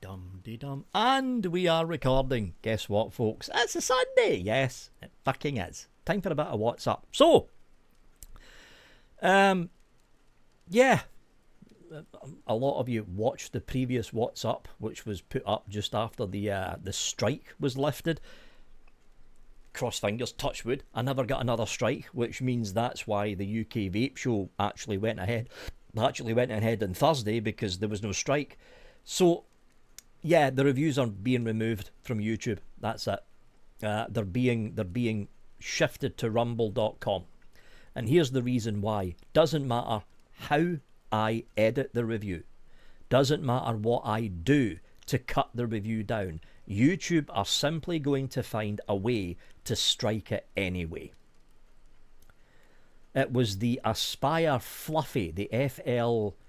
Dum-de-dum. And we are recording. Guess what, folks? It's a Sunday. Yes, it fucking is. Time for a bit of what's up. So, yeah, a lot of you watched the previous What's Up, which was put up just after the strike was lifted. Cross fingers, touch wood. I never got another strike, which means that's why the UK Vape Show actually went ahead. On Thursday because there was no strike. So, yeah, the reviews are being removed from YouTube. That's it. They're being shifted to rumble.com. And here's the reason why. Doesn't matter how I edit the review. Doesn't matter what I do to cut the review down. YouTube are simply going to find a way to strike it anyway. It was the Aspire Fluffy, the FLUFFI,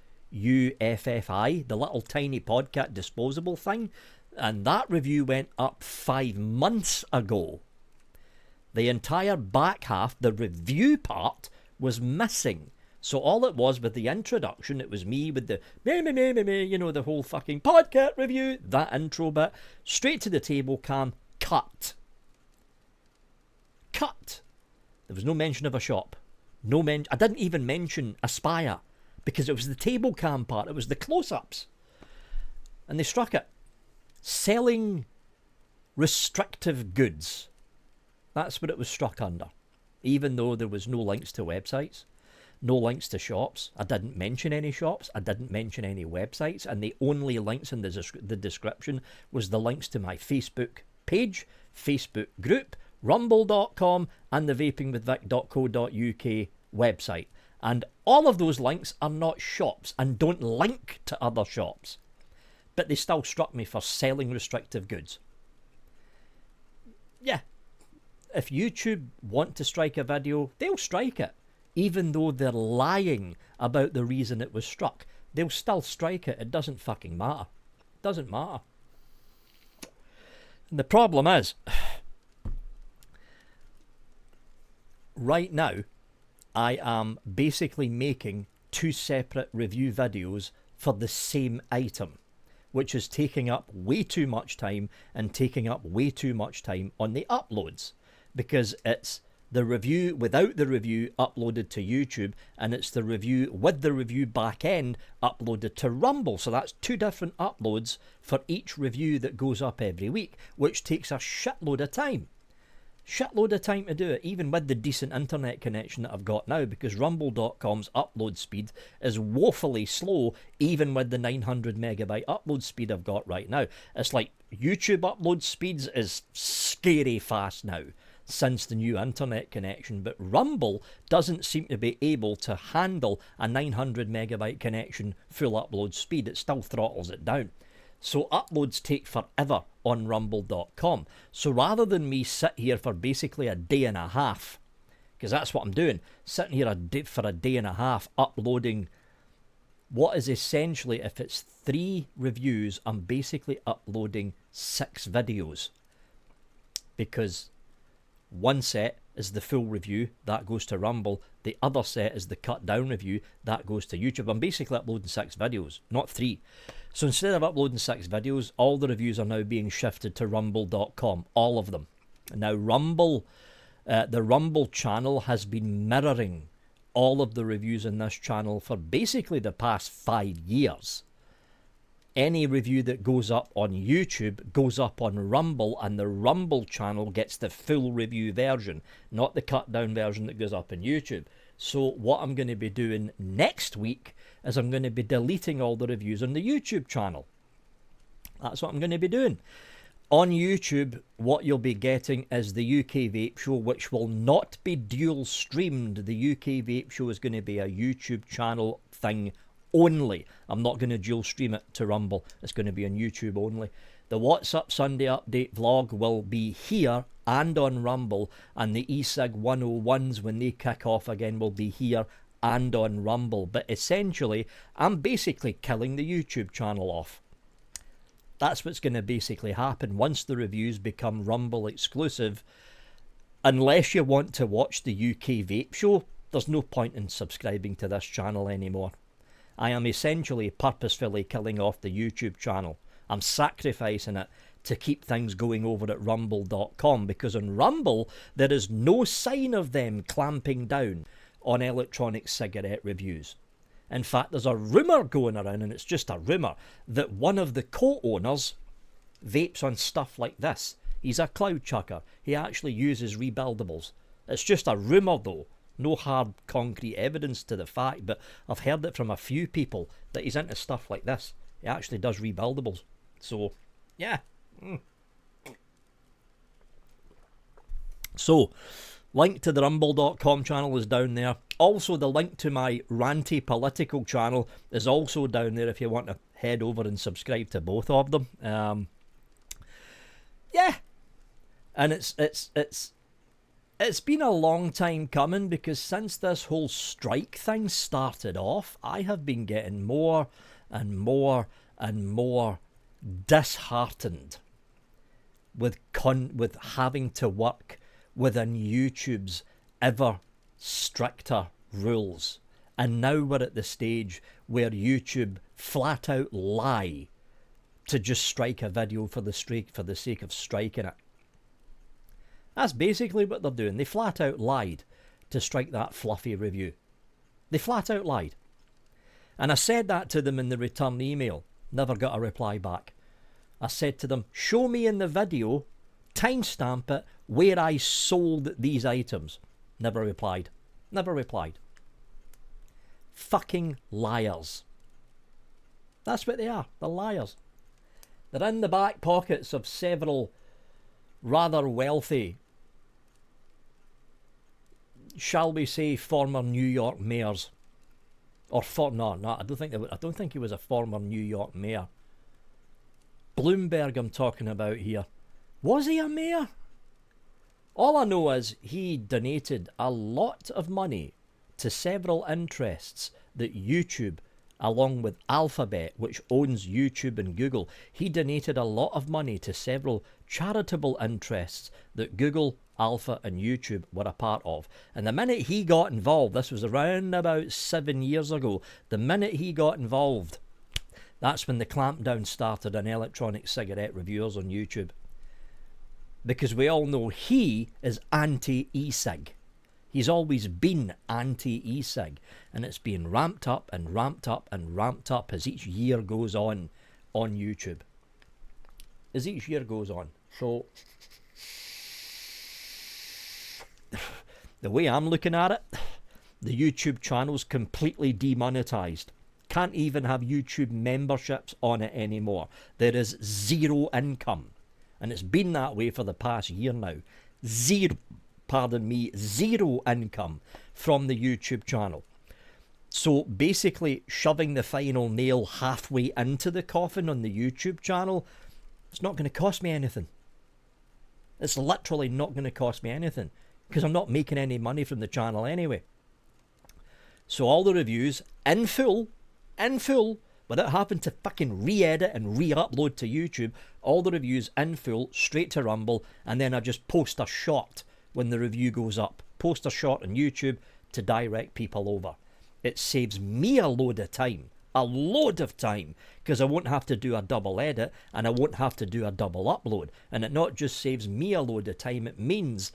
the little tiny podcast disposable thing, and that review went up 5 months ago. The entire back half, the review part, was missing. So all it was with the introduction, it was me with the the whole fucking podcast review, that intro bit, straight to the table cam, cut. There was no mention of a shop. I didn't even mention Aspire because it was the table cam part. It was the close-ups. And they struck it. Selling restrictive goods. That's what it was struck under. Even though there was no links to websites, no links to shops. I didn't mention any shops. I didn't mention any websites. And the only links in the description was the links to my Facebook page, Facebook group, rumble.com, and the vapingwithvic.co.uk website. And all of those links are not shops and don't link to other shops. But they still struck me for selling restrictive goods. Yeah. If YouTube want to strike a video, they'll strike it. Even though they're lying about the reason it was struck, they'll still strike it. It doesn't fucking matter. It doesn't matter. And the problem is, right now, I am basically making 2 separate review videos for the same item, which is taking up way too much time and taking up way too much time on the uploads, because it's the review without the review uploaded to YouTube, and it's the review with the review back end uploaded to Rumble. So that's 2 different uploads for each review that goes up every week, which takes a shitload of time. Shitload of time to do it, even with the decent internet connection that I've got now, because rumble.com's upload speed is woefully slow, even with the 900 megabyte upload speed I've got right now. It's like YouTube upload speeds is scary fast now since the new internet connection, but Rumble doesn't seem to be able to handle a 900 megabyte connection full upload speed. It still throttles it down. So uploads take forever on rumble.com. So rather than me sit here for basically a day and a half, because that's what I'm doing, sitting here for a day and a half uploading what is essentially, if it's 3 reviews, I'm basically uploading 6 videos. Because one set is the full review, that goes to Rumble. The other set is the cut down review, that goes to YouTube. I'm basically uploading 6 videos, not 3. So instead of uploading 6 videos, all the reviews are now being shifted to rumble.com, all of them. Now Rumble, the Rumble channel has been mirroring all of the reviews in this channel for basically the past 5 years. Any review that goes up on YouTube goes up on Rumble, and the Rumble channel gets the full review version, not the cut down version that goes up on YouTube. So what I'm going to be doing next week is I'm going to be deleting all the reviews on the YouTube channel. That's what I'm going to be doing. On YouTube, what you'll be getting is the UK Vape Show, which will not be dual streamed. The UK Vape Show is going to be a YouTube channel thing only. I'm not going to dual stream it to Rumble. It's going to be on YouTube only. The What's Up Sunday Update vlog will be here and on Rumble, and the eSig 101s, when they kick off again, will be here and on Rumble. But essentially, I'm basically killing the YouTube channel off. That's what's going to basically happen once the reviews become Rumble exclusive. Unless you want to watch the UK Vape Show, there's no point in subscribing to this channel anymore. I am essentially purposefully killing off the YouTube channel. I'm sacrificing it to keep things going over at rumble.com, because on Rumble there is no sign of them clamping down on electronic cigarette reviews. In fact, there's a rumour going around, and it's just a rumour, that one of the co-owners vapes on stuff like this. He's a cloud chucker. He actually uses rebuildables. It's just a rumour though. No hard concrete evidence to the fact, but I've heard it from a few people that he's into stuff like this. He actually does rebuildables. So, yeah. So, link to the rumble.com channel is down there. Also, the link to my ranty political channel is also down there if you want to head over and subscribe to both of them. Yeah. And it's been a long time coming, because since this whole strike thing started off, I have been getting more and more and more disheartened with having to work within YouTube's ever stricter rules. And now we're at the stage where YouTube flat out lie to just strike a video for the sake of striking it. That's basically what they're doing. They flat out lied to strike that fluffy review. They flat out lied. And I said that to them in the return email. Never got a reply back. I said to them, show me in the video, timestamp it, where I sold these items. Never replied. Never replied. Fucking liars. That's what they are. They're liars. They're in the back pockets of several rather wealthy, shall we say, former New York mayors. I don't think he was a former New York mayor. Bloomberg I'm talking about here. Was he a mayor? All I know is he donated a lot of money to several interests that YouTube, along with Alphabet, which owns YouTube and Google, he donated a lot of money to several charitable interests that Google, Alpha and YouTube were a part of. And the minute he got involved, this was around about 7 years ago, the minute he got involved, that's when the clampdown started on electronic cigarette reviewers on YouTube. Because we all know he is anti-e-cig. He's always been anti-e-cig. And it's being ramped up and ramped up and ramped up as each year goes on YouTube. As each year goes on. So, the way I'm looking at it, the YouTube channel's completely demonetized. Can't even have YouTube memberships on it anymore. There is zero income. And it's been that way for the past year now. Zero income from the YouTube channel. So basically shoving the final nail halfway into the coffin on the YouTube channel, it's not going to cost me anything. It's literally not going to cost me anything, because I'm not making any money from the channel anyway. So all the reviews in full, without having to fucking re-edit and re-upload to YouTube, all the reviews in full, straight to Rumble, and then I just post a shot when the review goes up. Post a shot on YouTube to direct people over. It saves me a load of time, because I won't have to do a double edit, and I won't have to do a double upload. And it not just saves me a load of time, it means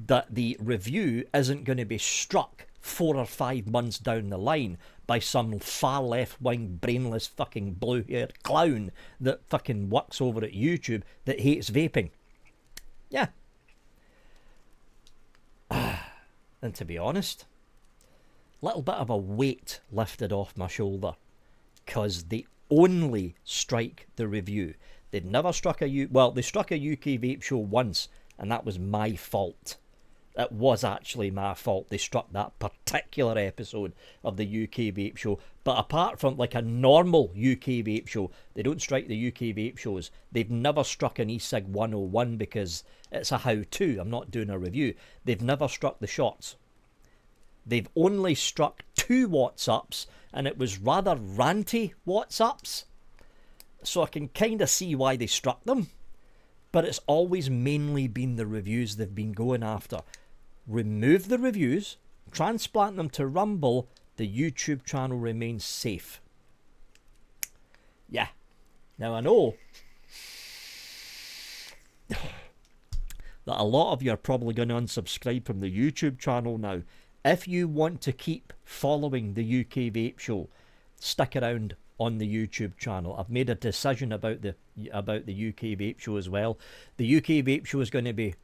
that the review isn't going to be struck 4 or 5 months down the line by some far left wing brainless fucking blue haired clown that fucking works over at YouTube that hates vaping. Yeah. And to be honest, little bit of a weight lifted off my shoulder, because they only strike the review. They've never struck they struck a UK vape show once, and that was my fault. It was actually my fault. They struck that particular episode of the UK Vape Show. But apart from like a normal UK Vape Show, they don't strike the UK Vape Shows. They've never struck an eCig 101 because it's a how-to. I'm not doing a review. They've never struck the shots. They've only struck 2 WhatsApps, and it was rather ranty WhatsApps. So I can kind of see why they struck them. But it's always mainly been the reviews they've been going after. Remove the reviews, transplant them to Rumble, the YouTube channel remains safe. Yeah, Now, I know that a lot of you are probably going to unsubscribe from the YouTube channel now. If you want to keep following the UK Vape Show, stick around on the YouTube channel. I've made a decision about the UK Vape Show as well. The UK Vape Show is going to be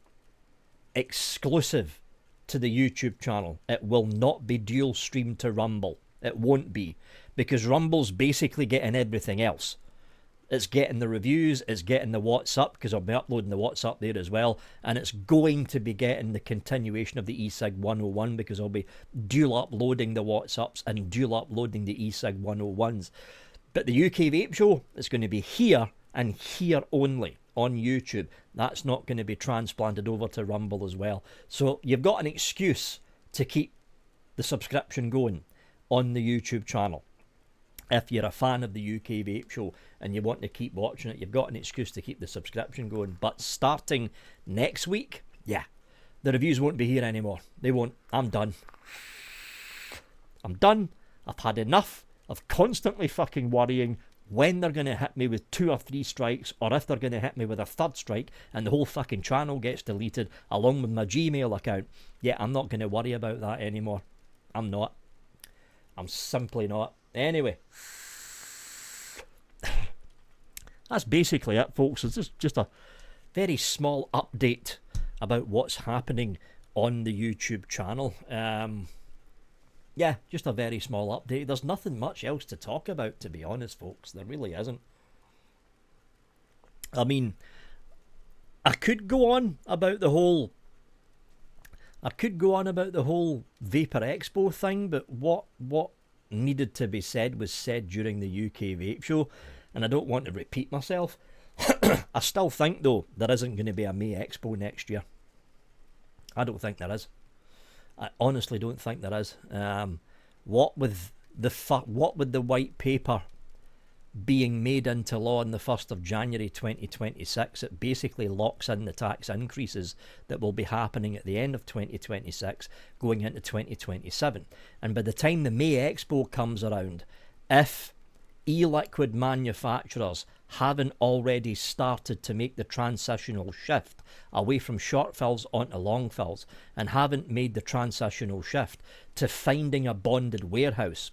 exclusive to the YouTube channel. It will not be dual streamed to Rumble. It won't be, because Rumble's basically getting everything else. It's getting the reviews, it's getting the WhatsApp, because I'll be uploading the WhatsApp there as well, and it's going to be getting the continuation of the eSig 101, because I'll be dual uploading the WhatsApps and dual uploading the eSig 101s. But the UK Vape Show is going to be here and here only on YouTube. That's not going to be transplanted over to Rumble as well. So you've got an excuse to keep the subscription going on the YouTube channel. If you're a fan of the UK Vape Show and you want to keep watching it, you've got an excuse to keep the subscription going. But starting next week, yeah, the reviews won't be here anymore. They won't. I'm done. I'm done. I've had enough of constantly fucking worrying when they're going to hit me with 2 or 3 strikes, or if they're going to hit me with a 3rd strike and the whole fucking channel gets deleted along with my Gmail account. Yeah, I'm not going to worry about that anymore. I'm not. I'm simply not. Anyway, that's basically it, folks. It's just a very small update about what's happening on the YouTube channel. Yeah, just a very small update. There's nothing much else to talk about, to be honest, folks. There really isn't. I mean, I could go on about the whole Vapor Expo thing, but what needed to be said was said during the UK Vape Show, and I don't want to repeat myself. I still think, though, there isn't going to be a May Expo next year. I don't think there is. I honestly don't think there is. What with the white paper being made into law on the 1st of January 2026, it basically locks in the tax increases that will be happening at the end of 2026 going into 2027. And by the time the May Expo comes around, if e-liquid manufacturers haven't already started to make the transitional shift away from short fills onto long fills, and haven't made the transitional shift to finding a bonded warehouse,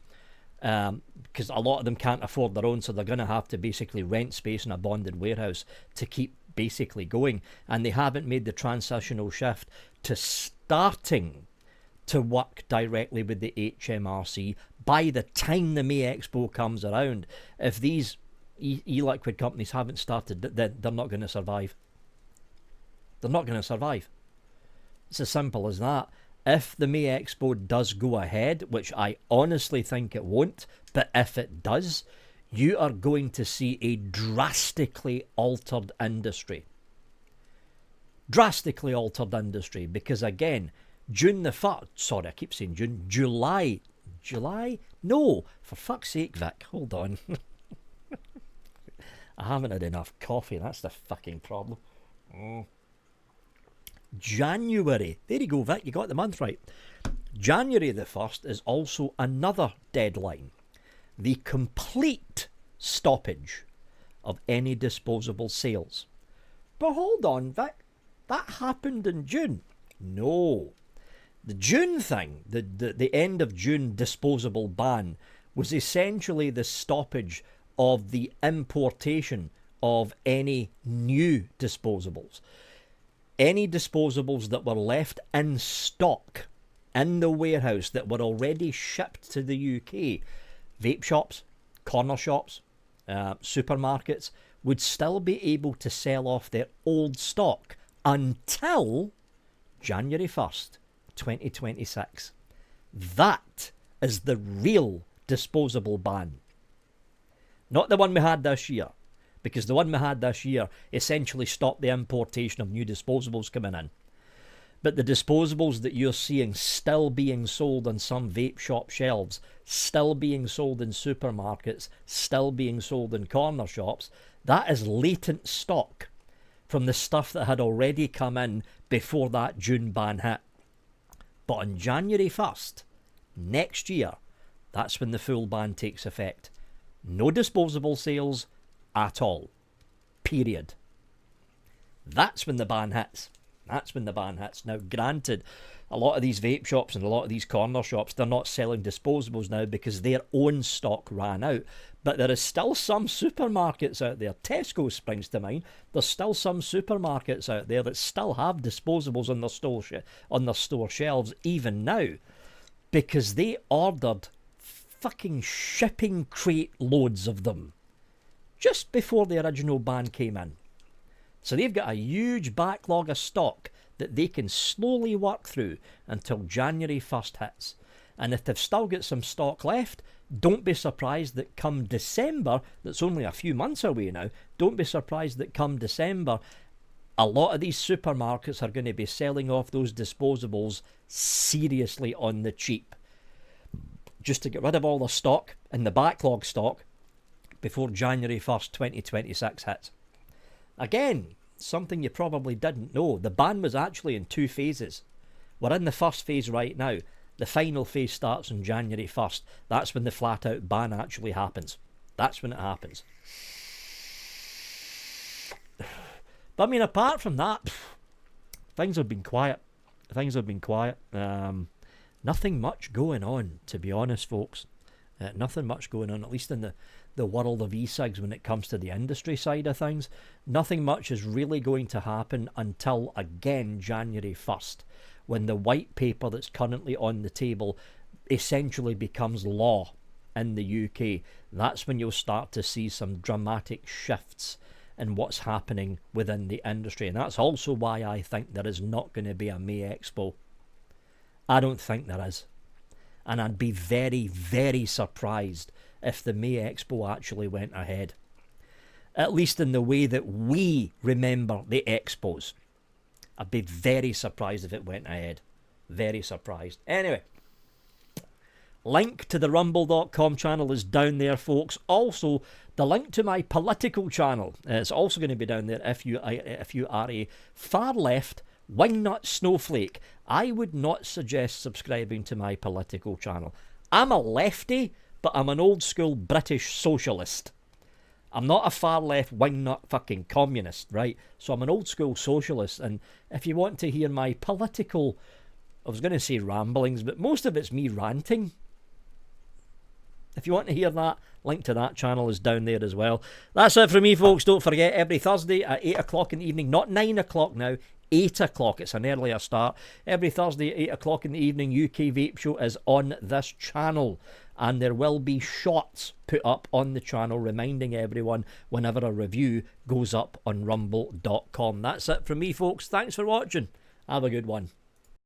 because a lot of them can't afford their own, so they're going to have to basically rent space in a bonded warehouse to keep basically going, and they haven't made the transitional shift to starting to work directly with the HMRC. By the time the May Expo comes around, if these e-liquid companies haven't started, then they're not going to survive. They're not going to survive. It's as simple as that. If the May Expo does go ahead, which I honestly think it won't, but if it does, you are going to see a drastically altered industry. Drastically altered industry, because again, July? No, for fuck's sake, Vic, hold on. I haven't had enough coffee, that's the fucking problem. January, there you go, Vic, you got the month right. January the 1st is also another deadline. The complete stoppage of any disposable sales. But hold on, Vic, that happened in June. No. The June thing, the end of June disposable ban, was essentially the stoppage of the importation of any new disposables. Any disposables that were left in stock in the warehouse that were already shipped to the UK, vape shops, corner shops, supermarkets, would still be able to sell off their old stock until January 1st, 2026. That is the real disposable ban. Not the one we had this year, because the one we had this year essentially stopped the importation of new disposables coming in. But the disposables that you're seeing still being sold on some vape shop shelves, still being sold in supermarkets, still being sold in corner shops, that is latent stock from the stuff that had already come in before that June ban hit. But on January 1st, next year, that's when the full ban takes effect. No disposable sales, at all. Period. That's when the ban hits. That's when the ban hits. Now, granted, a lot of these vape shops and a lot of these corner shops, they're not selling disposables now because their own stock ran out. But there is still some supermarkets out there. Tesco springs to mind. There's still some supermarkets out there that still have disposables on their store shelves even now, because they ordered fucking shipping crate loads of them just before the original ban came in. So they've got a huge backlog of stock that they can slowly work through until January 1st hits. And if they've still got some stock left, don't be surprised that come December, that's only a few months away now, don't be surprised that come December, a lot of these supermarkets are going to be selling off those disposables seriously on the cheap, just to get rid of all the stock and the backlog stock before January 1st, 2026 hits. Again, something you probably didn't know, the ban was actually in 2 phases. We're in the first phase right now. The final phase starts on January 1st. That's when the flat-out ban actually happens. That's when it happens. But I mean, apart from that, things have been quiet. Nothing much going on, to be honest, folks. Nothing much going on, at least in the world of e-cigs when it comes to the industry side of things. Nothing much is really going to happen until, again, January 1st, when the white paper that's currently on the table essentially becomes law in the UK. That's when you'll start to see some dramatic shifts in what's happening within the industry. And that's also why I think there is not going to be a May Expo. I don't think there is. And I'd be very, very surprised if the May Expo actually went ahead. At least in the way that we remember the expos. I'd be very surprised if it went ahead. Very surprised. Anyway, link to the rumble.com channel is down there, folks. Also, the link to my political channel is also going to be down there if you are a far left wingnut snowflake. I would not suggest subscribing to my political channel. I'm a lefty, but I'm an old school British socialist. I'm not a far left wingnut fucking communist, right? So I'm an old school socialist, and if you want to hear my political, I was going to say ramblings, but most of it's me ranting. If you want to hear that, link to that channel is down there as well. That's it from me, folks. Don't forget, every Thursday at 8 o'clock in the evening, not 9 o'clock now, 8 o'clock. It's an earlier start. Every Thursday at 8 o'clock in the evening, UK Vape Show is on this channel. And there will be shots put up on the channel reminding everyone whenever a review goes up on rumble.com. That's it from me, folks. Thanks for watching. Have a good one.